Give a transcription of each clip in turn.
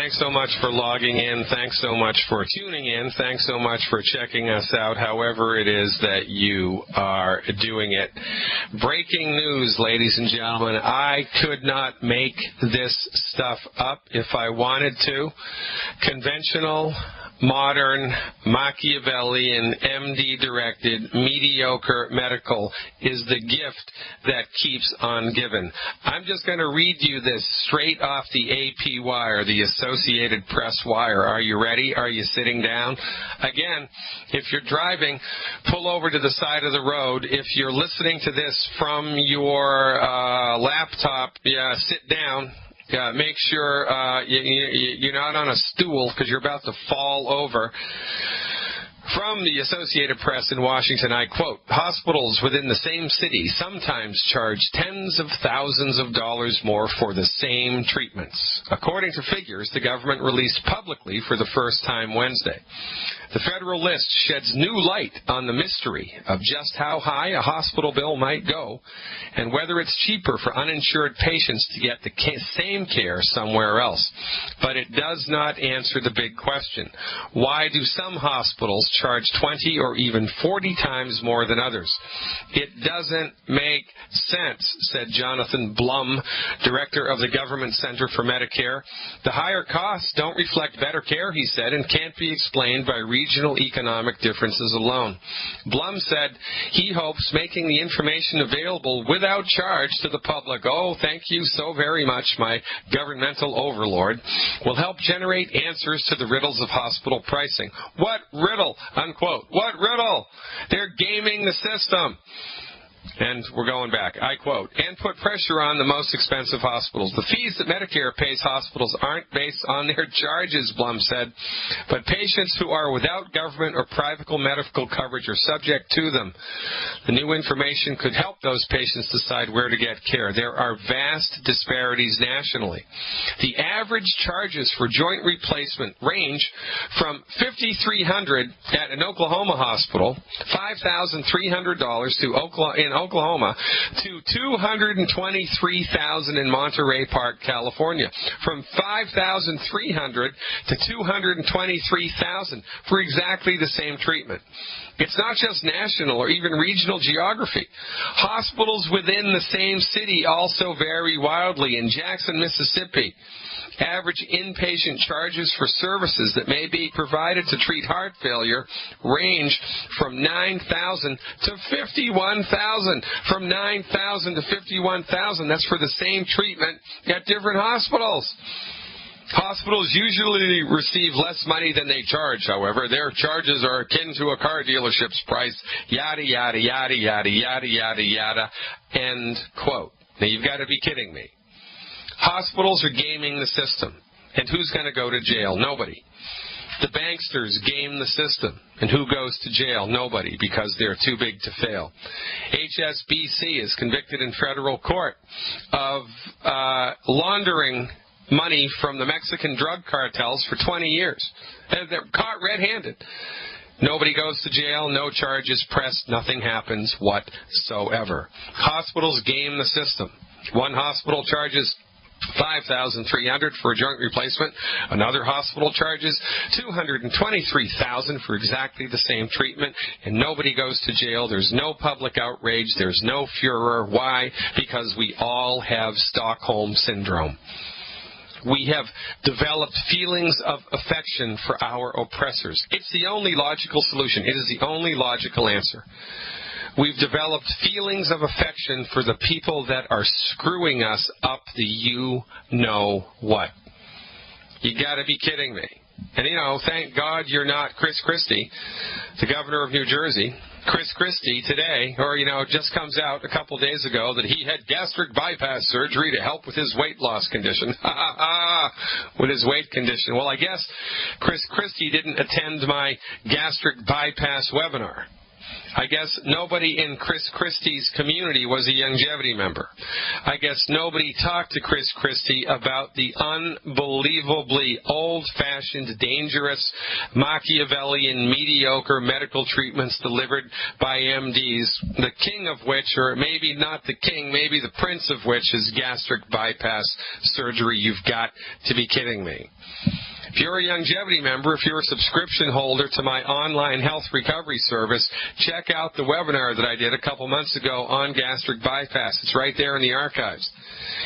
Thanks so much for logging in. Thanks so much for tuning in. Thanks so much for checking us out, however it is that you are doing it. Breaking news, ladies and gentlemen. I could not make this stuff up if I wanted to. Conventional, modern, Machiavellian, MD-directed, mediocre medical is the gift that keeps on giving. I'm just going to read you this straight off the AP wire, the Associated Press wire. Are you ready? Are you sitting down? Again, if you're driving, pull over to the side of the road. If you're listening to this from your laptop, sit down. Make sure you're not on a stool because you're about to fall over. From the Associated Press in Washington, I quote, "Hospitals within the same city sometimes charge tens of thousands of dollars more for the same treatments," according to figures the government released publicly for the first time Wednesday. The federal list sheds new light on the mystery of just how high a hospital bill might go and whether it's cheaper for uninsured patients to get the same care somewhere else. But it does not answer the big question. Why do some hospitals charge 20 or even 40 times more than others? It doesn't make sense, said Jonathan Blum, director of the Government Center for Medicare. The higher costs don't reflect better care, he said, and can't be explained by regional economic differences alone. Blum said he hopes making the information available without charge to the public, oh, thank you so very much, my governmental overlord, will help generate answers to the riddles of hospital pricing. What riddle? Unquote. What riddle? They're gaming the system. And we're going back. I quote, "And put pressure on the most expensive hospitals. The fees that Medicare pays hospitals aren't based on their charges," Blum said, "but patients who are without government or private medical coverage are subject to them. The new information could help those patients decide where to get care. There are vast disparities nationally. The average charges for joint replacement range from $5,300 at an Oklahoma hospital, $5,300 in Oklahoma, to $223,000 in Monterey Park, California. From $5,300 to $223,000 for exactly the same treatment. It's not just national or even regional geography. Hospitals within the same city also vary wildly. In Jackson, Mississippi, average inpatient charges for services that may be provided to treat heart failure range from $9,000 to $51,000. From $9,000 to $51,000. That's for the same treatment at different hospitals. Hospitals usually receive less money than they charge, however. Their charges are akin to a car dealership's price. Yada, yada, yada, yada, yada, yada, yada. End quote. Now, you've got to be kidding me. Hospitals are gaming the system. And who's going to go to jail? Nobody. The banksters game the system. And who goes to jail? Nobody, because they're too big to fail. HSBC is convicted in federal court of laundering money from the Mexican drug cartels for 20 years. They're caught red-handed. Nobody goes to jail, no charges pressed, nothing happens whatsoever. Hospitals game the system. One hospital charges $5,300 for a joint replacement. Another hospital charges $223,000 for exactly the same treatment, and nobody goes to jail. There's no public outrage. There's no furor. Why? Because we all have Stockholm Syndrome. We have developed feelings of affection for our oppressors. It's the only logical solution. It is the only logical answer. We've developed feelings of affection for the people that are screwing us up the you-know-what. You got to be kidding me. And, thank God you're not Chris Christie, the governor of New Jersey. Chris Christie today, just comes out a couple days ago that he had gastric bypass surgery to help with his weight loss condition. With his weight condition. Well, I guess Chris Christie didn't attend my gastric bypass webinar. I guess nobody in Chris Christie's community was a longevity member. I guess nobody talked to Chris Christie about the unbelievably old-fashioned, dangerous, Machiavellian, mediocre medical treatments delivered by MDs, the king of which, or maybe not the king, maybe the prince of which, is gastric bypass surgery. You've got to be kidding me. If you're a longevity member, if you're a subscription holder to my online health recovery service, check out the webinar that I did a couple months ago on gastric bypass. It's right there in the archives.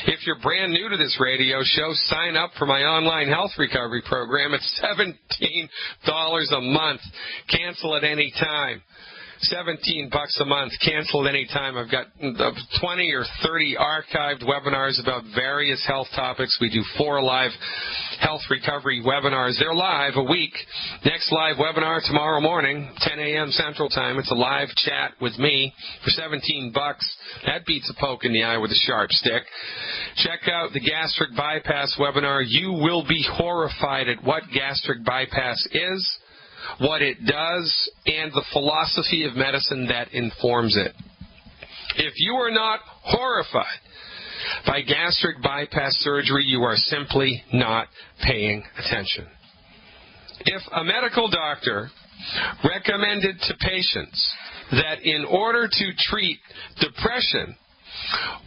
If you're brand new to this radio show, sign up for my online health recovery program. It's $17 a month. Cancel at any time. $17 a month. Cancel at any time. I've got 20 or 30 archived webinars about various health topics. We do 4 live health recovery webinars. They're live a week. Next live webinar tomorrow morning, 10 a.m. Central Time. It's a live chat with me for $17. That beats a poke in the eye with a sharp stick. Check out the gastric bypass webinar. You will be horrified at what gastric bypass is, what it does, and the philosophy of medicine that informs it. If you are not horrified by gastric bypass surgery, you are simply not paying attention. If a medical doctor recommended to patients that in order to treat depression,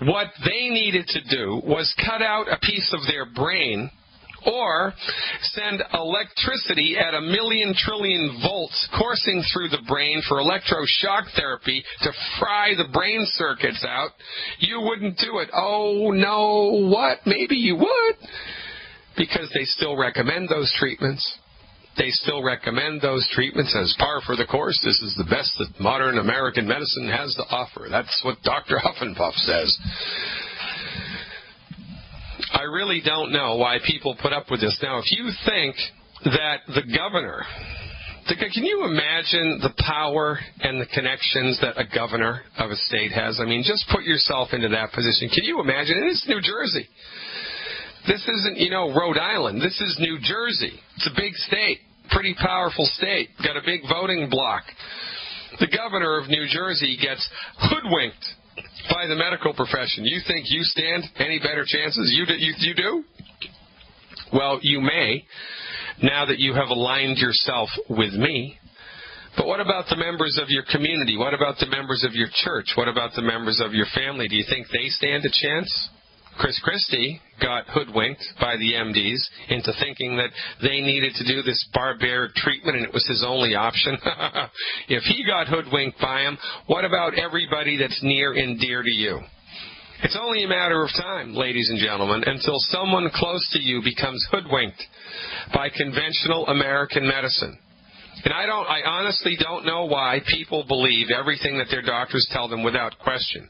what they needed to do was cut out a piece of their brain or send electricity at 1,000,000 trillion volts coursing through the brain for electroshock therapy to fry the brain circuits out, you wouldn't do it. Oh, no, what? Maybe you would, because they still recommend those treatments. They still recommend those treatments as par for the course. This is the best that modern American medicine has to offer. That's what Dr. Huffenpuff says. I really don't know why people put up with this. Now, if you think that the governor, can you imagine the power and the connections that a governor of a state has? I mean, just put yourself into that position. Can you imagine? And it's New Jersey. This isn't, Rhode Island. This is New Jersey. It's a big state, pretty powerful state, got a big voting bloc. The governor of New Jersey gets hoodwinked by the medical profession. You think you stand any better chances? You do? Well, you may, now that you have aligned yourself with me. But what about the members of your community? What about the members of your church? What about the members of your family? Do you think they stand a chance? Chris Christie got hoodwinked by the MDs into thinking that they needed to do this barbaric treatment and it was his only option. If he got hoodwinked by him, what about everybody that's near and dear to you? It's only a matter of time, ladies and gentlemen, until someone close to you becomes hoodwinked by conventional American medicine. And I honestly don't know why people believe everything that their doctors tell them without question.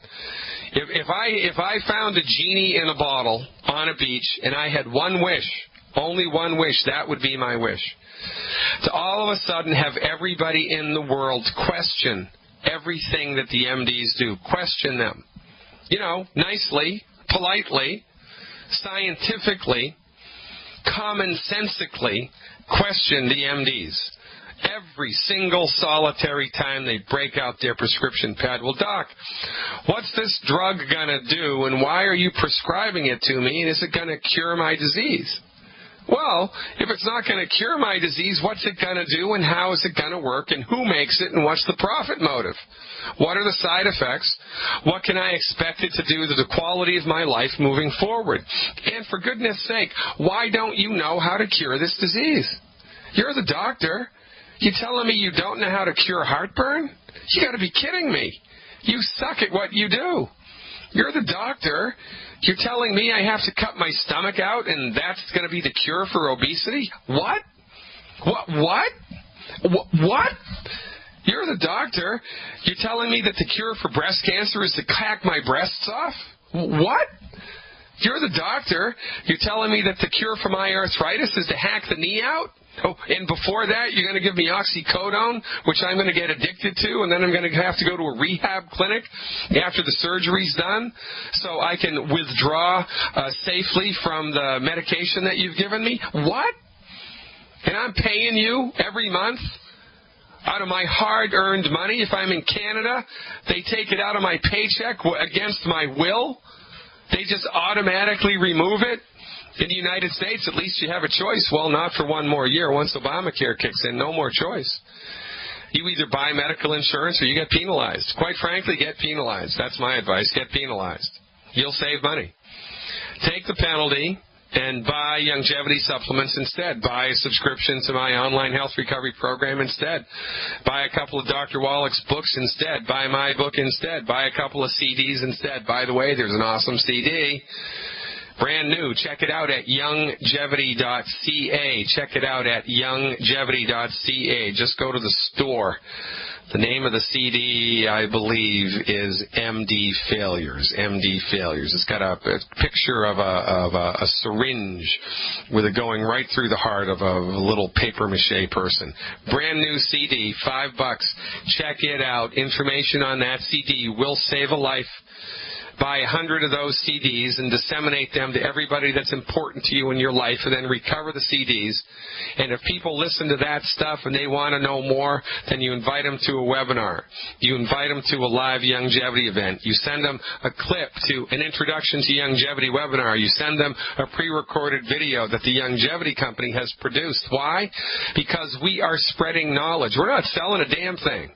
If I found a genie in a bottle on a beach and I had one wish, only one wish, that would be my wish. To all of a sudden have everybody in the world question everything that the MDs do. Question them. Nicely, politely, scientifically, commonsensically question the MDs. Every single solitary time they break out their prescription pad. Well, doc, what's this drug going to do, and why are you prescribing it to me, and is it going to cure my disease? Well, if it's not going to cure my disease, what's it going to do, and how is it going to work, and who makes it, and what's the profit motive? What are the side effects? What can I expect it to do to the quality of my life moving forward? And for goodness sake, why don't you know how to cure this disease? You're the doctor. You telling me you don't know how to cure heartburn? You got to be kidding me. You suck at what you do. You're the doctor. You're telling me I have to cut my stomach out and that's going to be the cure for obesity? What? What? You're the doctor. You're telling me that the cure for breast cancer is to hack my breasts off? What? You're the doctor. You're telling me that the cure for my arthritis is to hack the knee out? Oh, and before that, you're going to give me oxycodone, which I'm going to get addicted to, and then I'm going to have to go to a rehab clinic after the surgery's done so I can withdraw safely from the medication that you've given me? What? And I'm paying you every month Out of my hard-earned money. If I'm in Canada, they take it out of my paycheck against my will. They just automatically remove it. In the United States, at least you have a choice. Well, not for one more year. Once Obamacare kicks in, no more choice. You either buy medical insurance or you get penalized. Quite frankly, get penalized. That's my advice. Get penalized. You'll save money. Take the penalty and buy longevity supplements instead. Buy a subscription to my online health recovery program instead. Buy a couple of Dr. Wallach's books instead. Buy my book instead. Buy a couple of CDs instead. By the way, there's an awesome CD. Brand new. Check it out at youngevity.ca. Check it out at youngevity.ca. Just go to the store. The name of the CD, I believe, is MD Failures. MD Failures. It's got a picture of a syringe with it going right through the heart of a little papier-mâché person. Brand new CD, $5. Check it out. Information on that CD will save a life. Buy 100 of those CDs and disseminate them to everybody that's important to you in your life, and then recover the CDs. And if people listen to that stuff and they want to know more, then you invite them to a webinar. You invite them to a live longevity event. You send them a clip to an introduction to longevity webinar. You send them a pre-recorded video that the longevity company has produced. Why? Because we are spreading knowledge. We're not selling a damn thing.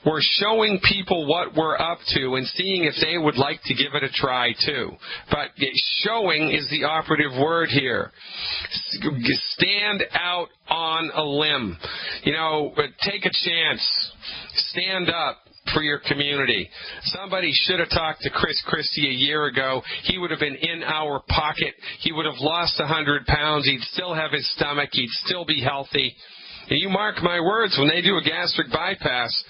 We're showing people what we're up to and seeing if they would like to give it a try too. But showing is the operative word here. Stand out on a limb. You know, take a chance. Stand up for your community. Somebody should have talked to Chris Christie a year ago. He would have been in our pocket. He would have lost 100 pounds. He'd still have his stomach. He'd still be healthy. And you mark my words, when they do a gastric bypass,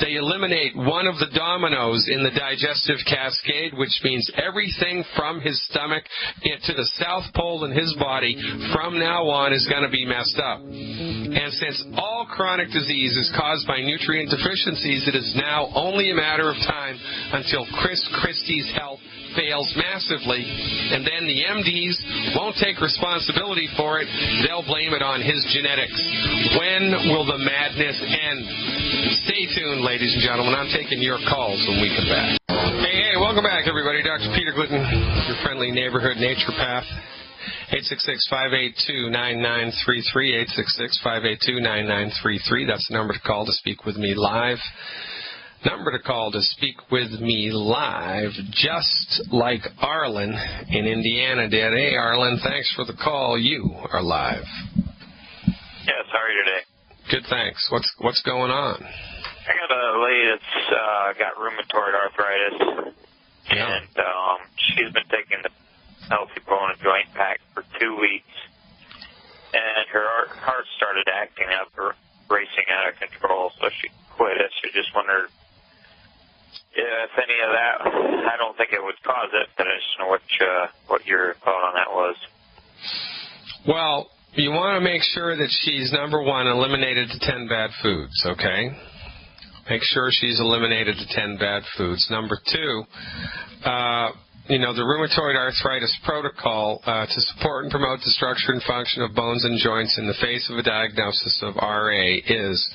they eliminate one of the dominoes in the digestive cascade, which means everything from his stomach to the South Pole in his body from now on is going to be messed up. And since all chronic disease is caused by nutrient deficiencies, it is now only a matter of time until Chris Christie's health fails massively, and then the MDs won't take responsibility for it. They'll blame it on his genetics. When will the madness end? Stay tuned, ladies and gentlemen. I'm taking your calls when we come back. Hey, welcome back, everybody. Dr. Peter Glidden, your friendly neighborhood naturopath. 866-582-9933, 866-582-9933. That's the number to call to speak with me live. Number to call to speak with me live, just like Arlen in Indiana did. Hey, Arlen, thanks for the call. You are live. Yes, how are you today? Good, thanks. What's going on? I got a lady that's got rheumatoid arthritis, and she's been taking the Healthy Bone and Joint Pack for 2 weeks, and her heart started acting up or racing out of control, so she quit it. She just wondered if any of that, I don't think it would cause it, but I just know what your thought on that was. Well, you want to make sure that she's, number one, eliminated the 10 bad foods, okay? Make sure she's eliminated the 10 bad foods. Number two, the rheumatoid arthritis protocol to support and promote the structure and function of bones and joints in the face of a diagnosis of RA is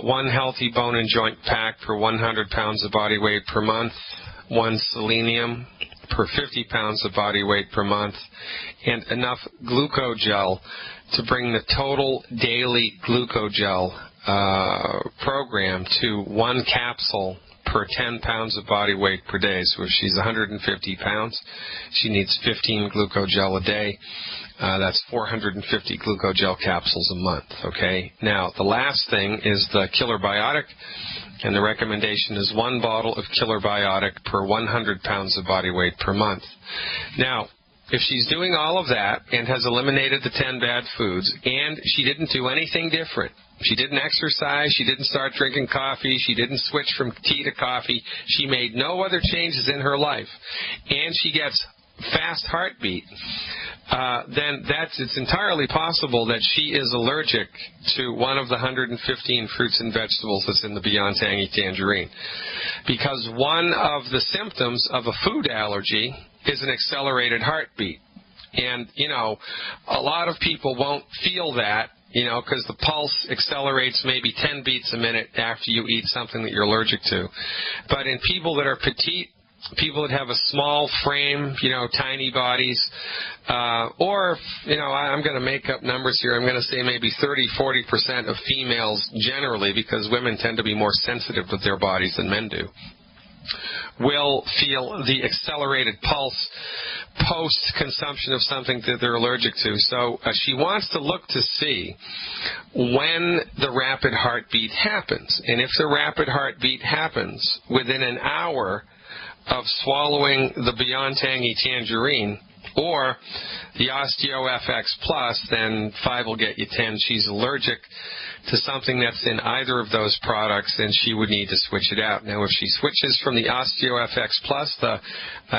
one healthy bone and joint pack per 100 pounds of body weight per month, one selenium per 50 pounds of body weight per month, and enough glucogel to bring the total daily glucogel program to one capsule per 10 pounds of body weight per day. So if she's 150 pounds, she needs 15 glucogel a day. That's 450 glucogel capsules a month, okay? Now, the last thing is the Killer Biotic, and the recommendation is one bottle of Killer Biotic per 100 pounds of body weight per month. Now, if she's doing all of that and has eliminated the 10 bad foods, and she didn't do anything different, she didn't exercise, she didn't start drinking coffee, she didn't switch from tea to coffee, she made no other changes in her life, and she gets fast heartbeat, then it's entirely possible that she is allergic to one of the 115 fruits and vegetables that's in the Beyond Tangy Tangerine. Because one of the symptoms of a food allergy is an accelerated heartbeat. And, a lot of people won't feel that because the pulse accelerates maybe 10 beats a minute after you eat something that you're allergic to. But in people that are petite, people that have a small frame, tiny bodies, or, I'm going to make up numbers here. I'm going to say maybe 30-40% of females generally, because women tend to be more sensitive to their bodies than men do, will feel the accelerated pulse post-consumption of something that they're allergic to. So she wants to look to see when the rapid heartbeat happens. And if the rapid heartbeat happens within an hour of swallowing the Beyond Tangy Tangerine or the OsteoFX Plus, then 5 will get you 10. She's allergic to something that's in either of those products, then she would need to switch it out. Now, if she switches from the OsteoFX Plus, the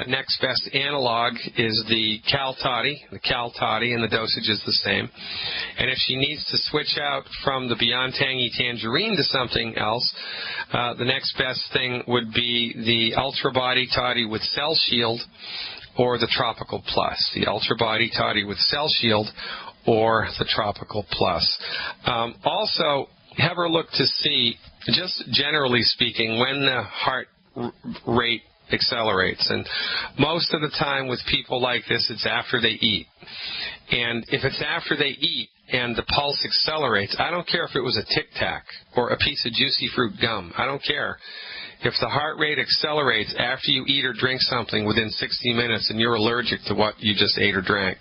next best analog is the Cal Toddy, and the dosage is the same. And if she needs to switch out from the Beyond Tangy Tangerine to something else, the next best thing would be the Ultra Body Toddy with Cell Shield or the Tropical Plus. The Ultra Body Toddy with Cell Shield or the Tropical Plus. Also, have her look to see, just generally speaking, when the heart rate accelerates. And most of the time with people like this, it's after they eat. And if it's after they eat and the pulse accelerates, I don't care if it was a Tic Tac or a piece of Juicy Fruit gum. I don't care. If the heart rate accelerates after you eat or drink something within 60 minutes and you're allergic to what you just ate or drank.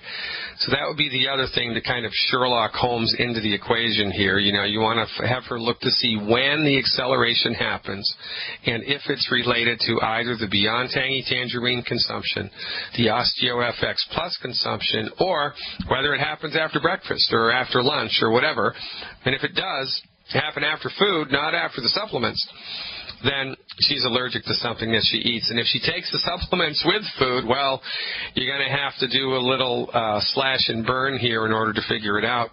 So that would be the other thing to kind of Sherlock Holmes into the equation here. You want to have her look to see when the acceleration happens and if it's related to either the Beyond Tangy Tangerine consumption, the OsteoFX Plus consumption, or whether it happens after breakfast or after lunch or whatever. And if it does happen after food, not after the supplements, then she's allergic to something that she eats. And if she takes the supplements with food, well, you're going to have to do a little slash and burn here in order to figure it out.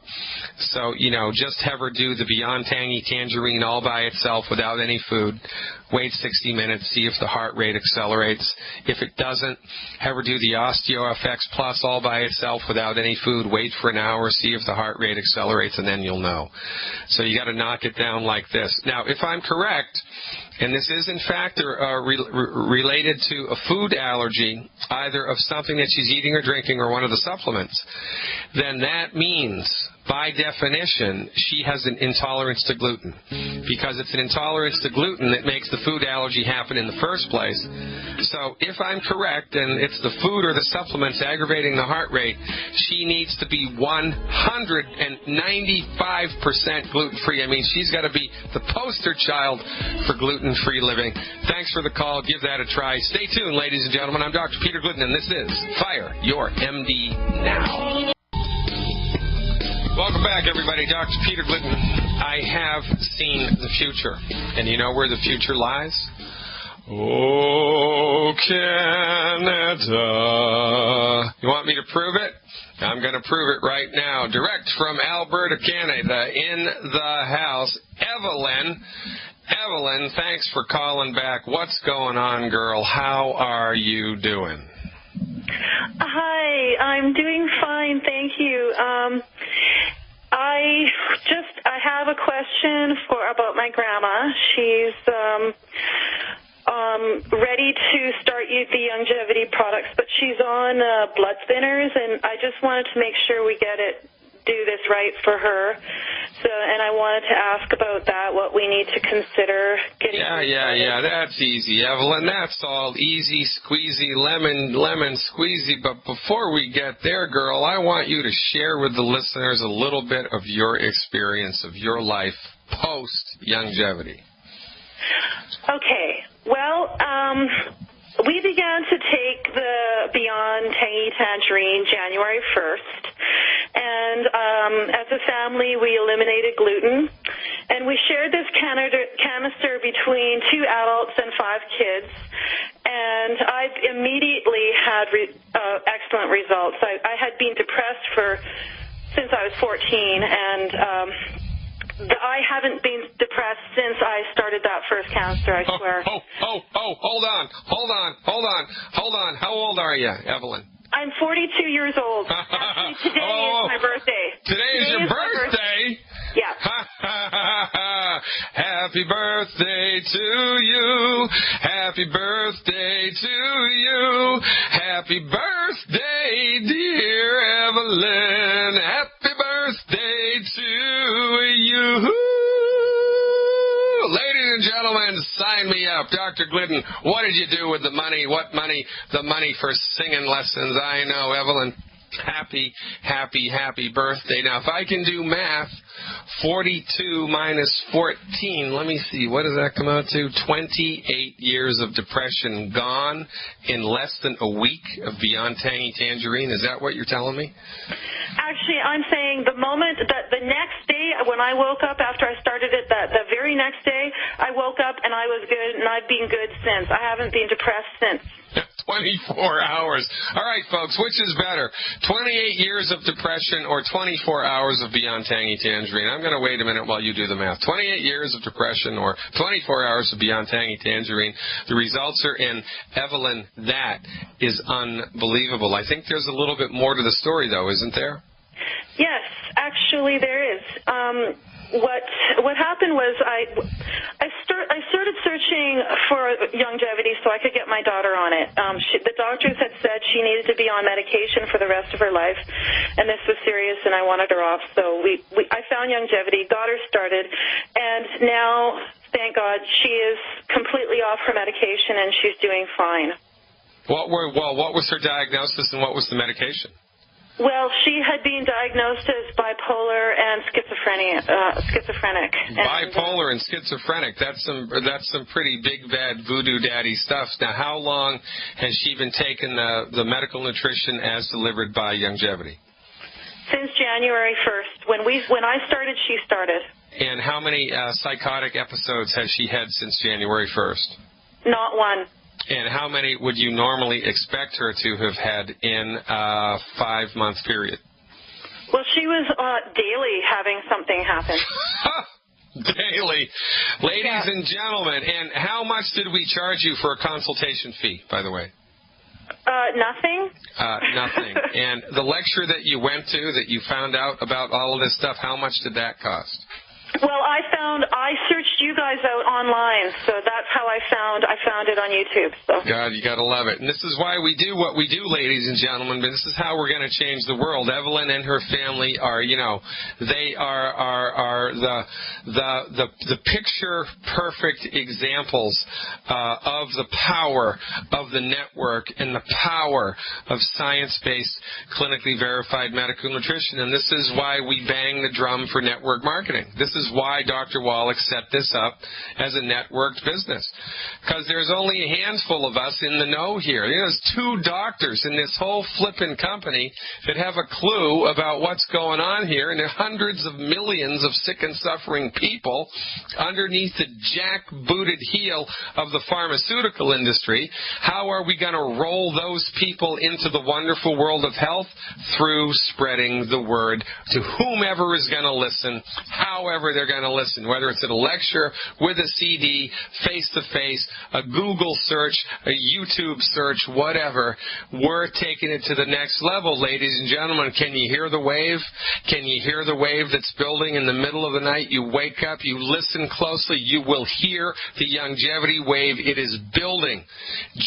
So, just have her do the Beyond Tangy Tangerine all by itself without any food. Wait 60 minutes, see if the heart rate accelerates. If it doesn't, have her do the OsteoFX Plus all by itself without any food. Wait for an hour, see if the heart rate accelerates, and then you'll know. So you got to knock it down like this. Now, if I'm correct, and this is in fact related to a food allergy, either of something that she's eating or drinking or one of the supplements, then that means, by definition, she has an intolerance to gluten, because it's an intolerance to gluten that makes the food allergy happen in the first place. So if I'm correct and it's the food or the supplements aggravating the heart rate, she needs to be 195% gluten-free. I mean, she's got to be the poster child for gluten-free living. Thanks for the call. Give that a try. Stay tuned, ladies and gentlemen. I'm Dr. Peter Glidden, and this is Fire Your MD Now. Welcome back, everybody. Dr. Peter Glidden. I have seen the future. And you know where the future lies? Oh, Canada. You want me to prove it? I'm going to prove it right now. Direct from Alberta, Canada, in the house, Evelyn. Evelyn, thanks for calling back. What's going on, girl? How are you doing? Hi, I'm doing fine, thank you. I have a question about my grandma. She's ready to start the longevity products, but she's on blood thinners, and I just wanted to make sure we do this right for her. So, and I wanted to ask about that, what we need to consider getting. Yeah, that's easy, Evelyn. That's all easy, squeezy, lemon squeezy. But before we get there, girl, I want you to share with the listeners a little bit of your experience of your life post-longevity. Okay. Well, we began to take the Beyond Tangy Tangerine January 1st. And as a family, we eliminated gluten. And we shared this canister between 2 adults and 5 kids. And I immediately had excellent results. I had been depressed since I was 14, and I haven't been depressed since I started that first canister, I swear. Hold on. How old are you, Evelyn? I'm 42 years old. Actually, today is my birthday. Today is your birthday? Happy birthday to you. Happy birthday to you. Happy birthday, dear Evelyn. Happy birthday to you. Ladies and gentlemen, sign me up. Dr. Glidden, what did you do with the money? What money? The money for singing lessons. I know, Evelyn. Happy, happy, happy birthday. Now, if I can do math, 42 minus 14, let me see, what does that come out to? 28 years of depression gone in less than a week of Beyond Tangy Tangerine. Is that what you're telling me? Actually, I'm saying the moment that the next day when I woke up after I started it, the very next day, I woke up and I was good, and I've been good since. I haven't been depressed since. 24 hours. All right, folks, which is better, 28 years of depression or 24 hours of Beyond Tangy Tangerine? I'm going to wait a minute while you do the math. 28 years of depression or 24 hours of Beyond Tangy Tangerine. The results are in. Evelyn, that is unbelievable. I think there's a little bit more to the story, though, isn't there? Yes, actually there is. What happened was I started searching for longevity so I could get my daughter on it. The doctors had said she needed to be on medication for the rest of her life, and this was serious, and I wanted her off. So I found longevity, got her started, and now, thank God, she is completely off her medication, and she's doing fine. What was her diagnosis, and what was the medication? Well, she had been diagnosed as bipolar and schizophrenic. Bipolar and schizophrenic. That's some pretty big bad voodoo daddy stuff. Now, how long has she been taking the medical nutrition as delivered by Longevity? Since January 1st. When I started, she started. And how many psychotic episodes has she had since January 1st? Not one. And how many would you normally expect her to have had in a 5-month period? Well, she was daily having something happen. Daily. Ladies and gentlemen, and how much did we charge you for a consultation fee, by the way? Nothing. Nothing. And the lecture that you went to, that you found out about all of this stuff, how much did that cost? Well, I searched you guys out online, so that's how I found it on YouTube. So. God, you got to love it. And this is why we do what we do, ladies and gentlemen. But this is how we're going to change the world. Evelyn and her family are, they are the picture perfect examples of the power of the network and the power of science-based, clinically verified medical nutrition. And this is why we bang the drum for network marketing. This is why Dr. Wallach set this up as a networked business. Because there's only a handful of us in the know here. There's 2 doctors in this whole flippin' company that have a clue about what's going on here, and there are hundreds of millions of sick and suffering people underneath the jack-booted heel of the pharmaceutical industry. How are we going to roll those people into the wonderful world of health? Through spreading the word to whomever is going to listen, however they're going to listen, whether it's at a lecture, with a CD, face-to-face, a Google search, a YouTube search, whatever. We're taking it to the next level, ladies and gentlemen. Can you hear the wave? Can you hear the wave that's building in the middle of the night? You wake up, you listen closely, you will hear the longevity wave. It is building.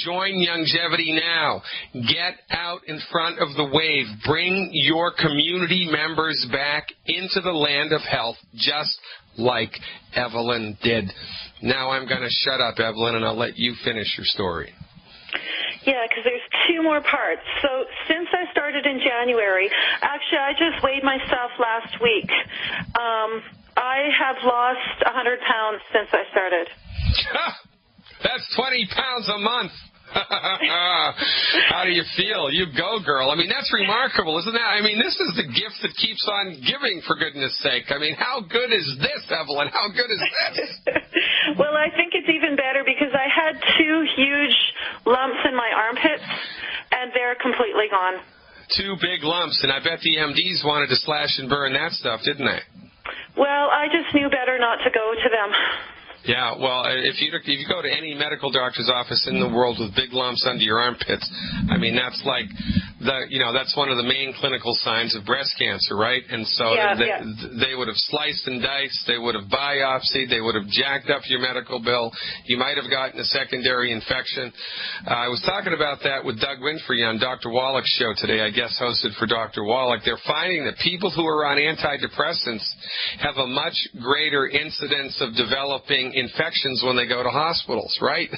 Join Longevity now. Get out in front of the wave. Bring your community members back into the land of health, just like Evelyn did. Now I'm going to shut up, Evelyn, and I'll let you finish your story. Yeah, because there's 2 more parts. So since I started in January, actually I just weighed myself last week. I have lost 100 pounds since I started. That's 20 pounds a month. How do you feel? You go, girl. I mean, that's remarkable, isn't that? I mean, this is the gift that keeps on giving, for goodness sake. I mean, how good is this, Evelyn? How good is this? Well, I think it's even better because I had 2 huge lumps in my armpits, and they're completely gone. 2 big lumps, and I bet the MDs wanted to slash and burn that stuff, didn't they? Well, I just knew better not to go to them. Yeah, well, if you go to any medical doctor's office in the world with big lumps under your armpits, I mean, that's like that's one of the main clinical signs of breast cancer, right? And so they would have sliced and diced, they would have biopsied, they would have jacked up your medical bill. You might have gotten a secondary infection. I was talking about that with Doug Winfrey on Dr. Wallach's show today. I guest hosted for Dr. Wallach. They're finding that people who are on antidepressants have a much greater incidence of developing infections when they go to hospitals, right?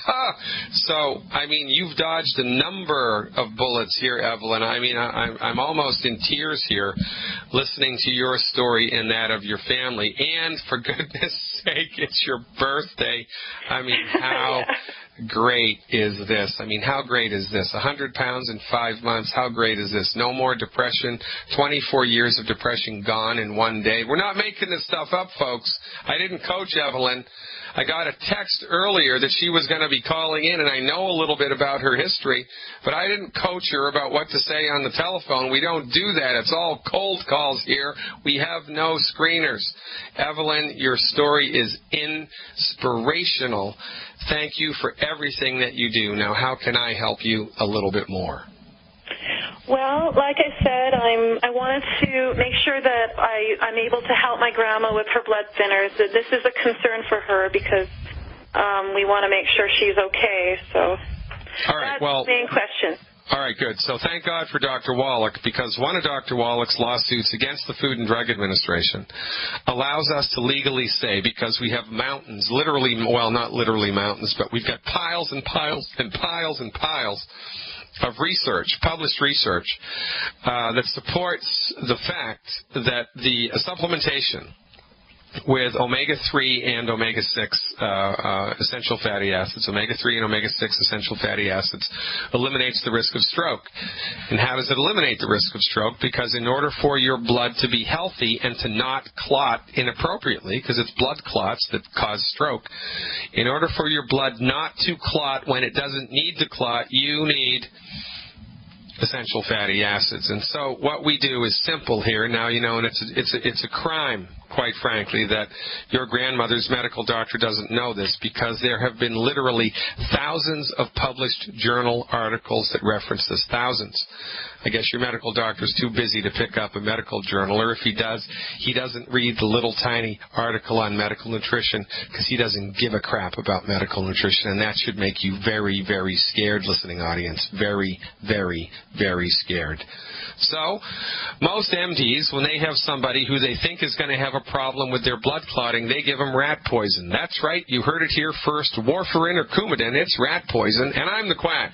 So, I mean, you've dodged a number of bullets here, Evelyn. I mean, I'm almost in tears here listening to your story and that of your family. And for goodness sake, it's your birthday. I mean, how great is this? I mean, how great is this? 100 pounds in 5 months. How great is this? No more depression. 24 years of depression gone in one day. We're not making this stuff up, folks. I didn't coach Evelyn. I got a text earlier that she was going to be calling in, and I know a little bit about her history, but I didn't coach her about what to say on the telephone. We don't do that. It's all cold calls here. We have no screeners. Evelyn, your story is inspirational. Thank you for everything that you do. Now, how can I help you a little bit more? Well, like I said, I wanted to make sure that I'm able to help my grandma with her blood thinners. This is a concern for her because we want to make sure she's okay. So all right, that's the main question. All right, good. So thank God for Dr. Wallach, because one of Dr. Wallach's lawsuits against the Food and Drug Administration allows us to legally say, because we have mountains, literally, well, not literally mountains, but we've got piles and piles and piles and piles of research, published research, that supports the fact that the supplementation with omega-3 and omega-6 essential fatty acids, omega-3 and omega-6 essential fatty acids, eliminates the risk of stroke. And how does it eliminate the risk of stroke? Because in order for your blood to be healthy and to not clot inappropriately, because it's blood clots that cause stroke, in order for your blood not to clot when it doesn't need to clot, you need essential fatty acids. And so what we do is simple here. Now, and it's a crime, quite frankly, that your grandmother's medical doctor doesn't know this, because there have been literally thousands of published journal articles that reference this. Thousands. I guess your medical doctor's too busy to pick up a medical journal, or if he does, he doesn't read the little tiny article on medical nutrition because he doesn't give a crap about medical nutrition, and that should make you very, very scared, listening audience. Very, very, very scared. So, most MDs, when they have somebody who they think is going to have a problem with their blood clotting, they give them rat poison. That's right, you heard it here first. Warfarin or Coumadin, it's rat poison, and I'm the quack.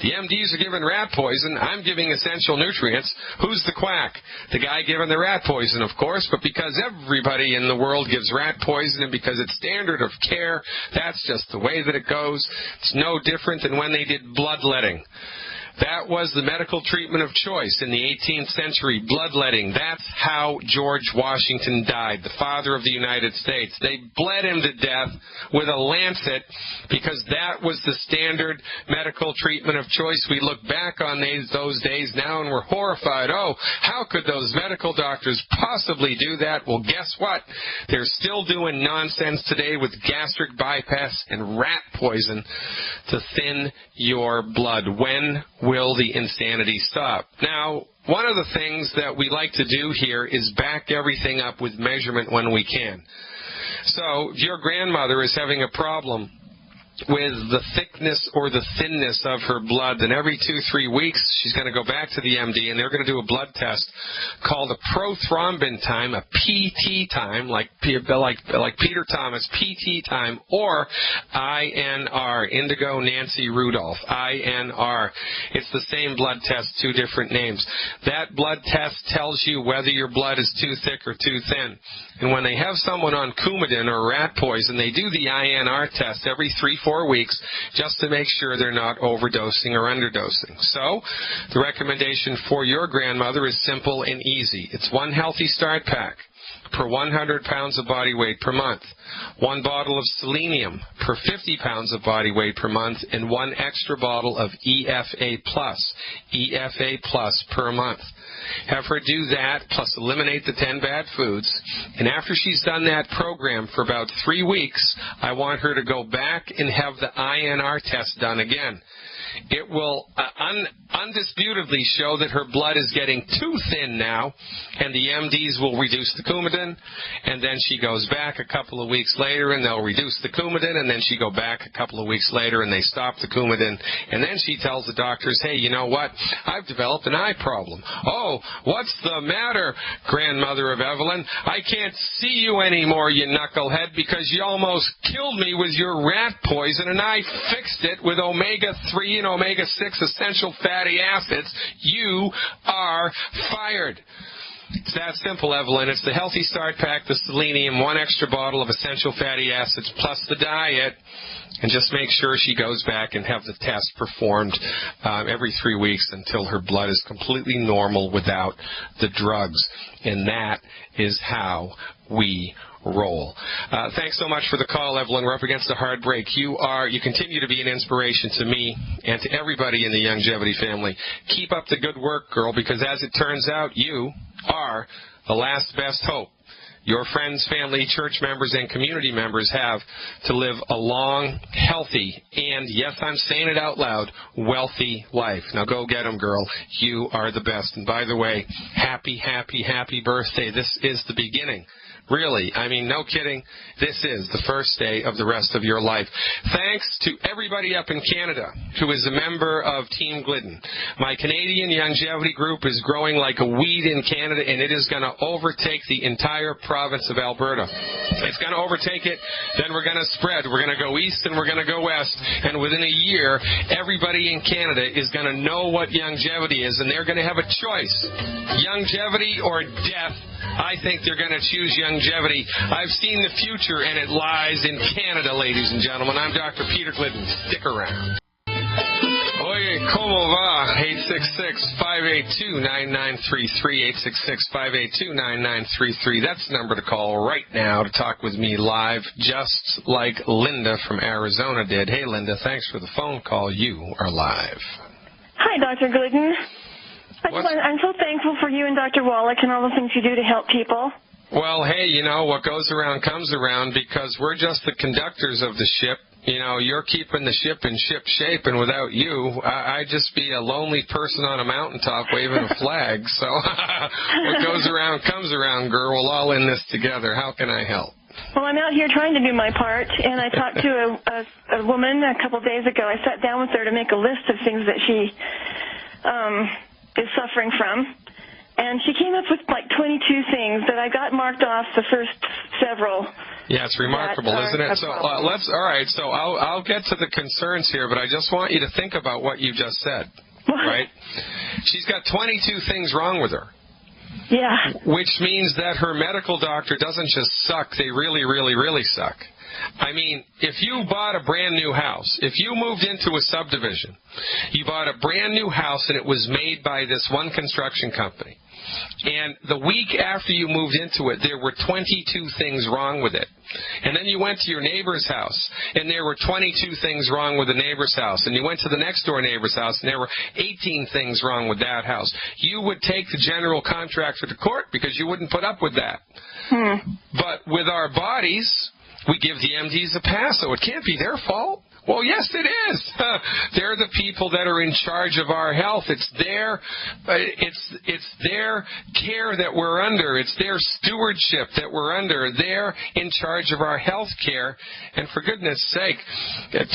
The MDs are giving rat poison. I'm giving essential nutrients. Who's the quack? The guy giving the rat poison, of course, but because everybody in the world gives rat poison and because it's standard of care, that's just the way that it goes. It's no different than when they did bloodletting. That was the medical treatment of choice in the 18th century, bloodletting. That's how George Washington died, the father of the United States. They bled him to death with a lancet because that was the standard medical treatment of choice. We look back on those days now and we're horrified. Oh, how could those medical doctors possibly do that? Well, guess what? They're still doing nonsense today with gastric bypass and rat poison to thin your blood. When will the insanity stop? Now, one of the things that we like to do here is back everything up with measurement when we can. So, if your grandmother is having a problem with the thickness or the thinness of her blood, then every 2-3 weeks she's going to go back to the MD and they're going to do a blood test called a prothrombin time, a PT time, like Peter Thomas, PT time, or INR, Indigo Nancy Rudolph, INR. It's the same blood test, two different names. That blood test tells you whether your blood is too thick or too thin. And when they have someone on Coumadin or rat poison, they do the INR test every 3-4 weeks just to make sure they're not overdosing or underdosing. So the recommendation for your grandmother is simple and easy. It's one Healthy Start Pack per 100 pounds of body weight per month, one bottle of selenium per 50 pounds of body weight per month, and one extra bottle of EFA Plus per month. Have her do that, plus eliminate the 10 bad foods. And after she's done that program for about 3 weeks, I want her to go back and have the INR test done again. it will undisputedly show that her blood is getting too thin now, and the MDs will reduce the Coumadin, and then she goes back a couple of weeks later, and they'll reduce the Coumadin, and then she go back a couple of weeks later, and they stop the Coumadin, and then she tells the doctors, hey, you know what? I've developed an eye problem. Oh, what's the matter, grandmother of Evelyn? I can't see you anymore, you knucklehead, because you almost killed me with your rat poison, and I fixed it with omega-3 and omega-6 essential fatty acids. You are fired. It's that simple, Evelyn. It's the Healthy Start Pack, the selenium, 1 extra bottle of essential fatty acids, plus the diet. And just make sure she goes back and have the test performed every 3 weeks until her blood is completely normal without the drugs. And that is how we roll. Thanks so much for the call, Evelyn. We're up against a hard break. You continue to be an inspiration to me and to everybody in the Longevity family. Keep up the good work, girl, because as it turns out, you are the last best hope your friends, family, church members, and community members have to live a long, healthy, and, yes, I'm saying it out loud, wealthy life. Now go get them, girl. You are the best. And by the way, happy, happy, happy birthday. This is the beginning. Really, I mean, no kidding. This is the first day of the rest of your life. Thanks to everybody up in Canada who is a member of Team Glidden. My Canadian longevity group is growing like a weed in Canada, and it is going to overtake the entire province of Alberta. It's going to overtake it, then we're going to spread. We're going to go east and we're going to go west, and within a year, everybody in Canada is going to know what longevity is, and they're going to have a choice. Longevity or death. I think they're going to choose longevity. I've seen the future, and it lies in Canada, ladies and gentlemen. I'm Dr. Peter Glidden. Stick around. Oye, como va? 866-582-9933. 866-582-9933. That's the number to call right now to talk with me live, just like Linda from Arizona did. Hey, Linda, thanks for the phone call. You are live. Hi, Dr. Glidden. I'm so thankful for you and Dr. Wallach and all the things you do to help people. Well, hey, you know, what goes around comes around, because we're just the conductors of the ship. You know, you're keeping the ship in ship shape, and without you, I'd just be a lonely person on a mountaintop waving a flag. So what goes around comes around, girl. We'll all in this together. How can I help? Well, I'm out here trying to do my part, and I talked to a woman a couple of days ago. I sat down with her to make a list of things that she is suffering from, and she came up with like 22 things that I got marked off the first several. Yeah, it's remarkable, isn't it? So I'll get to the concerns here, but I just want you to think about what you just said. Right? She's got 22 things wrong with her. Yeah. Which means that her medical doctor doesn't just suck, they really, really, really suck. I mean, if you bought a brand new house, if you moved into a subdivision, you bought a brand new house and it was made by this one construction company, and the week after you moved into it, there were 22 things wrong with it. And then you went to your neighbor's house, and there were 22 things wrong with the neighbor's house. And you went to the next door neighbor's house, and there were 18 things wrong with that house. You would take the general contractor to court because you wouldn't put up with that. But with our bodies, we give the MDs a pass, so it can't be their fault. Well, yes, it is. They're the people that are in charge of our health. It's their care that we're under. It's their stewardship that we're under. They're in charge of our health care. And for goodness sake,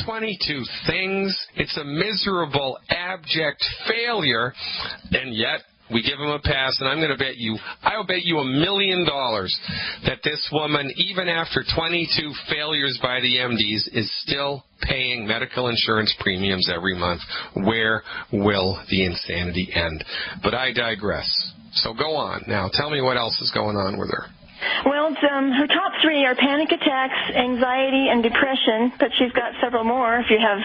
22 things. It's a miserable, abject failure. And yet, we give them a pass, and I'll bet you $1 million that this woman, even after 22 failures by the MDs, is still paying medical insurance premiums every month. Where will the insanity end? But I digress. So go on. Now, tell me what else is going on with her. Well, her top three are panic attacks, anxiety, and depression, but she's got several more if you have...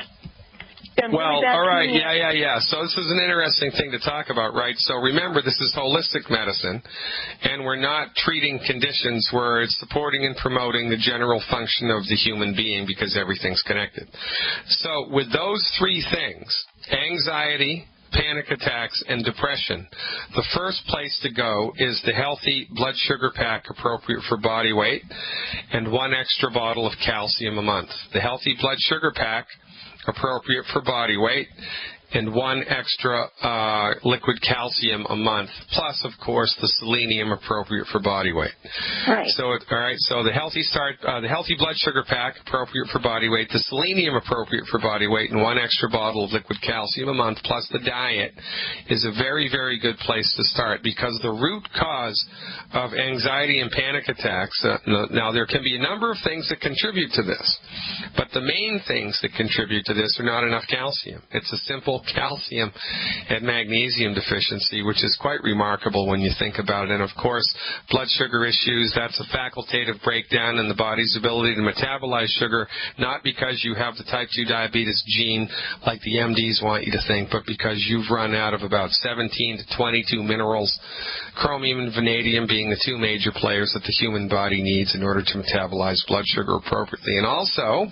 Well, all right, yeah. So this is an interesting thing to talk about, right? So remember, this is holistic medicine, and we're not treating conditions where it's supporting and promoting the general function of the human being, because everything's connected. So with those three things, anxiety, panic attacks, and depression, the first place to go is the Healthy Blood Sugar Pack appropriate for body weight, and 1 extra bottle of calcium a month. The Healthy Blood Sugar Pack appropriate for body weight, and 1 extra liquid calcium a month, plus, of course, the selenium appropriate for body weight. Right. So, So the healthy blood sugar pack appropriate for body weight, the selenium appropriate for body weight, and 1 extra bottle of liquid calcium a month, plus the diet, is a very, very good place to start, because the root cause of anxiety and panic attacks. Now, there can be a number of things that contribute to this, but the main things that contribute to this are not enough calcium. It's a simple calcium and magnesium deficiency, which is quite remarkable when you think about it. And of course, blood sugar issues, that's a facultative breakdown in the body's ability to metabolize sugar, not because you have the type 2 diabetes gene like the MDs want you to think, but because you've run out of about 17 to 22 minerals, chromium and vanadium being the 2 major players that the human body needs in order to metabolize blood sugar appropriately. And also,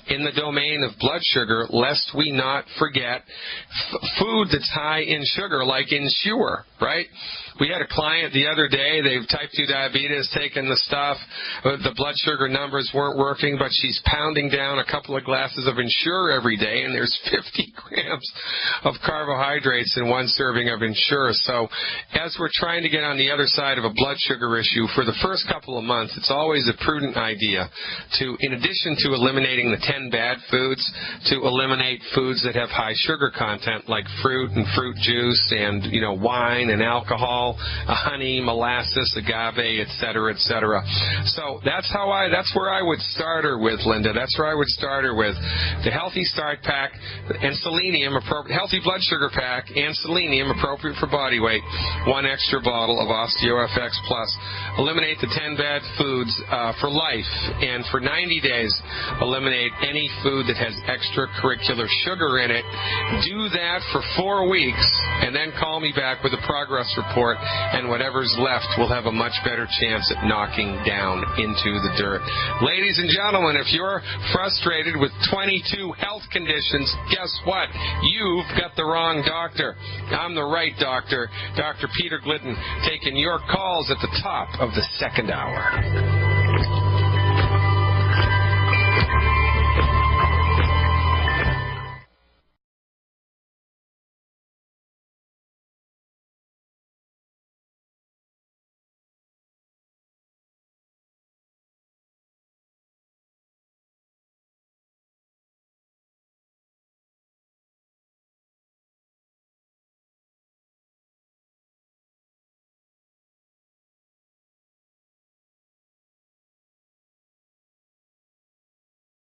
in the domain of blood sugar, lest we not forget food that's high in sugar, like Ensure, right? We had a client the other day, they've type 2 diabetes, taken the stuff, the blood sugar numbers weren't working, but she's pounding down a couple of glasses of Ensure every day, and there's 50 grams of carbohydrates in 1 serving of Ensure. So as we're trying to get on the other side of a blood sugar issue, for the first couple of months, it's always a prudent idea to, in addition to eliminating the 10 bad foods, to eliminate foods that have high sugar content, like fruit and fruit juice and, wine and alcohol, honey, molasses, agave, etc., etc. So that's where I would start her with, Linda. That's where I would start her with the Healthy Start Pack and selenium, healthy blood sugar pack and selenium appropriate for body weight, 1 extra bottle of OsteoFX Plus. Eliminate the 10 bad foods for life, and for 90 days, eliminate any food that has extracurricular sugar in it. Do that for 4 weeks, and then call me back with a progress report, and whatever's left will have a much better chance at knocking down into the dirt. Ladies and gentlemen, if you're frustrated with 22 health conditions, guess what? You've got the wrong doctor. I'm the right doctor, Dr. Peter Glidden, taking your calls at the top of the second hour.